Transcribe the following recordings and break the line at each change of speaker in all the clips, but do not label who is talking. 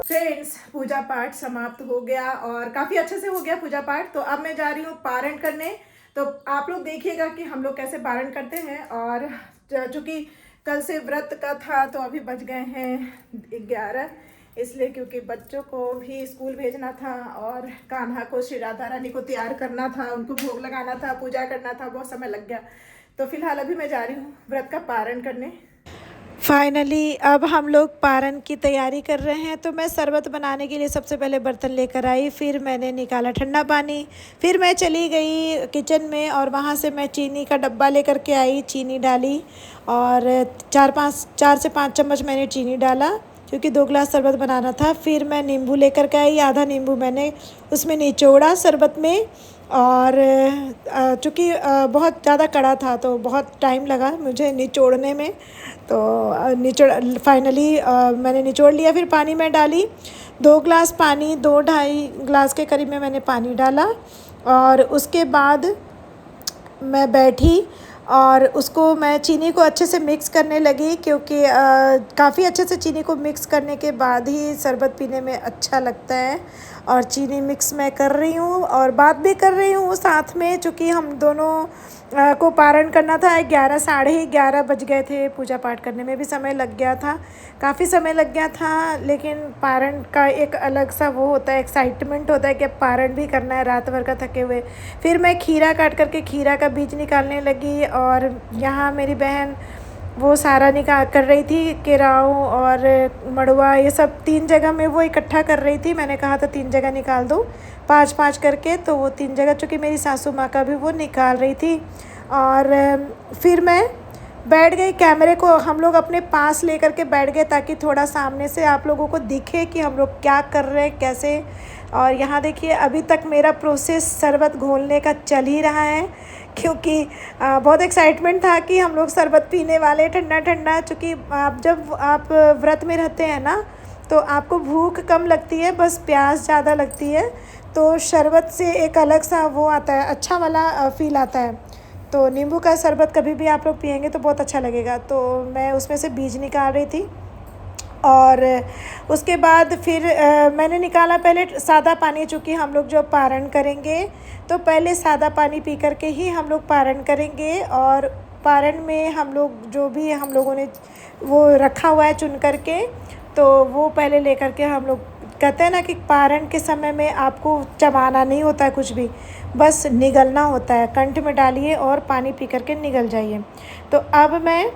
Friends, पूजा पाठ समाप्त हो गया और काफ़ी अच्छे से हो गया पूजा पाठ। तो अब मैं जा रही हूँ पारण करने। तो आप लोग देखिएगा कि हम लोग कैसे पारण करते हैं। और चूँकि कल से व्रत का था तो अभी बज गए हैं 11, इसलिए क्योंकि बच्चों को भी स्कूल भेजना था और कान्हा को, श्री राधा रानी को तैयार करना था, उनको भोग लगाना था, पूजा करना था, बहुत समय लग गया। तो फिलहाल अभी मैं जा रही हूँ व्रत का पारण करने। फाइनली अब हम लोग पारण की तैयारी कर रहे हैं। तो मैं शरबत बनाने के लिए सबसे पहले बर्तन लेकर आई, फिर मैंने निकाला ठंडा पानी, फिर मैं चली गई किचन में और वहाँ से मैं चीनी का डब्बा लेकर के आई, चीनी डाली और 4 से 5 चम्मच मैंने चीनी डाला क्योंकि 2 गिलास शरबत बनाना था। फिर मैं नींबू लेकर के आई, आधा नींबू मैंने उसमें निचोड़ा शरबत में। और चूँकि बहुत ज़्यादा कड़ा था तो बहुत टाइम लगा मुझे निचोड़ने में। तो फाइनली मैंने निचोड़ लिया। फिर पानी में डाली 2 गिलास पानी, 2-2.5 गिलास के करीब में मैंने पानी डाला। और उसके बाद मैं बैठी और उसको मैं चीनी को अच्छे से मिक्स करने लगी क्योंकि काफ़ी अच्छे से चीनी को मिक्स करने के बाद ही शरबत पीने में अच्छा लगता है। और चीनी मिक्स मैं कर रही हूँ और बात भी कर रही हूँ साथ में, चूँकि हम दोनों को पारण करना था। 11, साढ़े 11 बज गए थे। पूजा पाठ करने में भी समय लग गया था, काफ़ी समय लग गया था। लेकिन पारण का एक अलग सा वो होता है, एक्साइटमेंट होता है कि अब पारण भी करना है रात भर का थके हुए। फिर मैं खीरा काट करके खीरा का बीज निकालने लगी और यहाँ मेरी बहन वो सारा कर रही थी, केराव और मड़ुआ, ये सब 3 जगह में वो इकट्ठा कर रही थी। मैंने कहा था 3 जगह निकाल दो 5-5 करके, तो वो 3 जगह, चूँकि मेरी सासू माँ का भी वो निकाल रही थी। और फिर मैं बैठ गई, कैमरे को हम लोग अपने पास लेकर के बैठ गए ताकि थोड़ा सामने से आप लोगों को दिखे कि हम लोग क्या कर रहे हैं, कैसे। और यहाँ देखिए अभी तक मेरा प्रोसेस शरबत घोलने का चल ही रहा है क्योंकि बहुत एक्साइटमेंट था कि हम लोग शरबत पीने वाले ठंडा ठंडा। चूँकि जब आप व्रत में रहते हैं ना तो आपको भूख कम लगती है, बस प्यास ज़्यादा लगती है। तो शरबत से एक अलग सा वो आता है, अच्छा वाला फ़ील आता है। तो नींबू का शरबत कभी भी आप लोग पिएंगे तो बहुत अच्छा लगेगा। तो मैं उसमें से बीज निकाल रही थी और उसके बाद फिर मैंने निकाला पहले सादा पानी, चूँकि हम लोग जो पारण करेंगे तो पहले सादा पानी पी करके ही हम लोग पारण करेंगे। और पारण में हम लोग जो भी हम लोगों ने वो रखा हुआ है चुन करके, तो वो पहले लेकर के हम लोग कहते हैं ना कि पारण के समय में आपको चबाना नहीं होता है कुछ भी, बस निगलना होता है। कंठ में डालिए और पानी पी करके निगल जाइए। तो अब मैं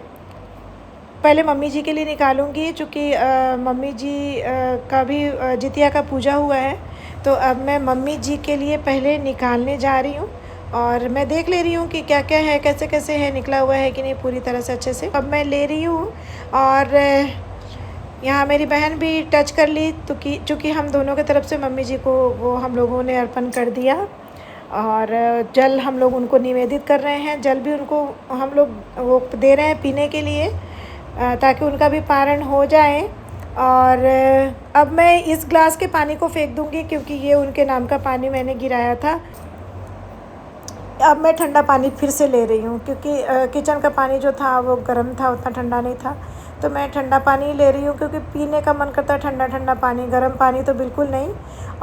पहले मम्मी जी के लिए निकालूंगी, चूँकि मम्मी जी का भी जितिया का पूजा हुआ है। तो अब मैं मम्मी जी के लिए पहले निकालने जा रही हूँ और मैं देख ले रही हूँ कि क्या क्या है, कैसे कैसे है, निकला हुआ है कि नहीं पूरी तरह से अच्छे से। अब मैं ले रही हूँ और यहाँ मेरी बहन भी टच कर ली, तो चूँकि हम दोनों की तरफ से मम्मी जी को वो हम लोगों ने अर्पण कर दिया। और जल हम लोग उनको निवेदित कर रहे हैं, जल भी उनको हम लोग वो दे रहे हैं पीने के लिए ताकि उनका भी पारण हो जाए। और अब मैं इस ग्लास के पानी को फेंक दूंगी क्योंकि ये उनके नाम का पानी मैंने गिराया था। अब मैं ठंडा पानी फिर से ले रही हूँ क्योंकि किचन का पानी जो था वो गर्म था, उतना ठंडा नहीं था। तो मैं ठंडा पानी ले रही हूँ क्योंकि पीने का मन करता है ठंडा ठंडा पानी, गर्म पानी तो बिल्कुल नहीं।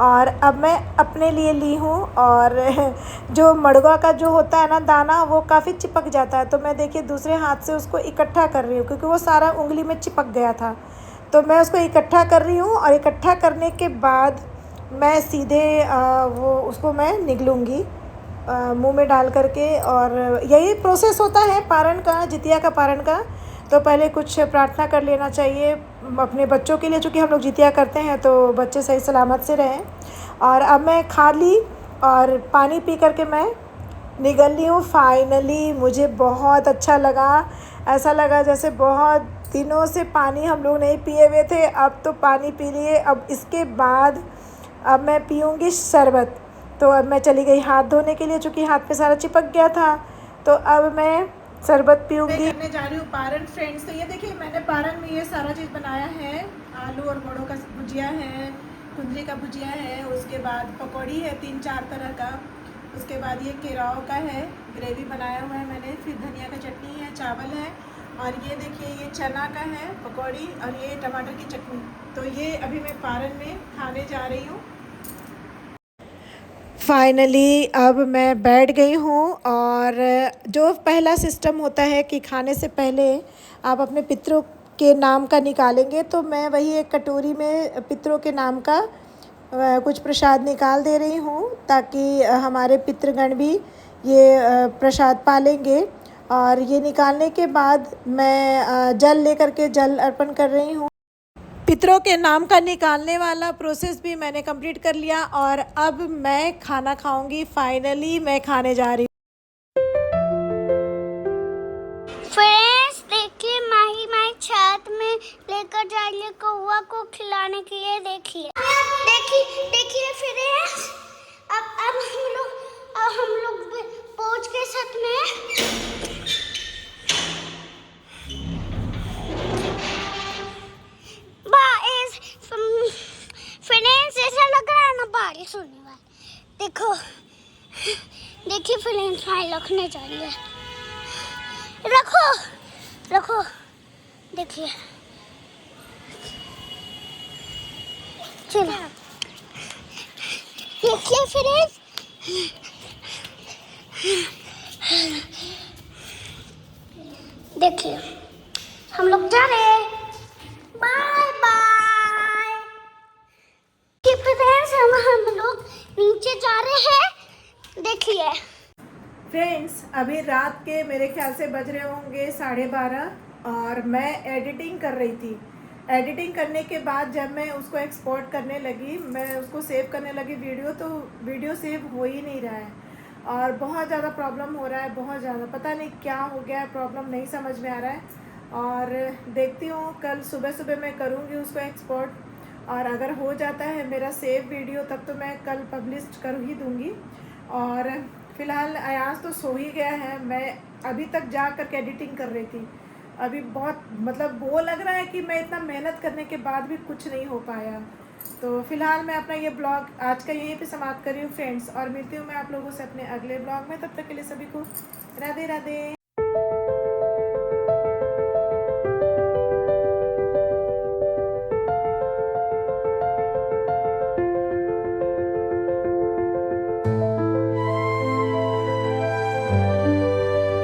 और अब मैं अपने लिए ली हूँ और जो मड़ुआ का जो होता है ना दाना, वो काफ़ी चिपक जाता है। तो मैं देखिए दूसरे हाथ से उसको इकट्ठा कर रही हूँ क्योंकि वो सारा उंगली में चिपक गया था। तो मैं उसको इकट्ठा कर रही हूँ और इकट्ठा करने के बाद मैं सीधे वो उसको मैं निगलूँगी मुंह में डाल करके। और यही प्रोसेस होता है पारण का, जितिया का पारण का। तो पहले कुछ प्रार्थना कर लेना चाहिए अपने बच्चों के लिए, चूँकि हम लोग जितिया करते हैं तो बच्चे सही सलामत से रहें। और अब मैं खा ली और पानी पी करके मैं निगल ली हूँ। फाइनली मुझे बहुत अच्छा लगा, ऐसा लगा जैसे बहुत दिनों से पानी हम लोग नहीं पिए हुए थे, अब तो पानी पी लिए। अब इसके बाद अब मैं पीऊँगी शरबत। तो अब मैं चली गई हाथ धोने के लिए, चूँकि हाथ पे सारा चिपक गया था। तो अब मैं शरबत पीऊँगी। करने जा रही हूँ पारण फ्रेंड्स। तो ये देखिए मैंने पारण में ये सारा चीज़ बनाया है, आलू और बड़ों का भुजिया है, कुंदरी का भुजिया है, उसके बाद पकौड़ी है 3-4 तरह का, उसके बाद ये केराव का है, ग्रेवी बनाया हुआ है मैंने, फिर धनिया का चटनी है, चावल है और ये देखिए ये चना का है पकौड़ी और ये टमाटर की चटनी। तो ये अभी मैं पारन में खाने जा रही हूँ। फाइनली अब मैं बैठ गई हूँ और जो पहला सिस्टम होता है कि खाने से पहले आप अपने पितरों के नाम का निकालेंगे, तो मैं वही एक कटोरी में पितरों के नाम का कुछ प्रसाद निकाल दे रही हूँ, ताकि हमारे पितृगण भी ये प्रसाद पालेंगे। और ये निकालने के बाद मैं जल लेकर के जल अर्पण कर रही हूँ। पितरों के नाम का निकालने वाला प्रोसेस भी मैंने कंप्लीट कर लिया और अब मैं खाना खाऊंगी। फाइनली मैं खाने जा रही हूँ।
फ्रेंड्स देखिए, माही छत में लेकर जा रही है कौवा को खिलाने के लिए। देखिए देखिए देखिए फ्रेंड्स, अब हम लोग पहुंच गए छत में। फ्रेंड्स ऐसा लग रहा है ना बारिश होने वाली। देखो देखिए फ्रेंड्स, भाई रखने जा रही है। रखो रखो, देखिए चलो देखिए फ्रेंड्स, देखिए हम लोग जा रहे हैं। बाय बाय फ्रेंड्स, हम लोग नीचे जा रहे हैं। देखिए
फ्रेंड्स अभी रात के मेरे ख्याल से बज रहे होंगे 12:30 और मैं एडिटिंग कर रही थी। एडिटिंग करने के बाद जब मैं उसको एक्सपोर्ट करने लगी, मैं उसको सेव करने लगी वीडियो, तो वीडियो सेव हो ही नहीं रहा है और बहुत ज़्यादा प्रॉब्लम हो रहा है। बहुत ज़्यादा पता नहीं क्या हो गया है, प्रॉब्लम नहीं समझ में आ रहा है। और देखती हूँ कल सुबह सुबह मैं करूँगी उसको एक्सपोर्ट, और अगर हो जाता है मेरा सेव वीडियो तब तो मैं कल पब्लिश कर ही दूँगी। और फ़िलहाल अयाज तो सो ही गया है। मैं अभी तक जा कर के एडिटिंग कर रही थी। अभी बहुत मतलब वो लग रहा है कि मैं इतना मेहनत करने के बाद भी कुछ नहीं हो पाया। तो फ़िलहाल मैं अपना ये ब्लॉग आज का यहीं पे समाप्त कर रही हूँ फ्रेंड्स, और मिलती हूँ मैं आप लोगों से अपने अगले ब्लॉग में। तब तक के लिए सभी को राधे राधे।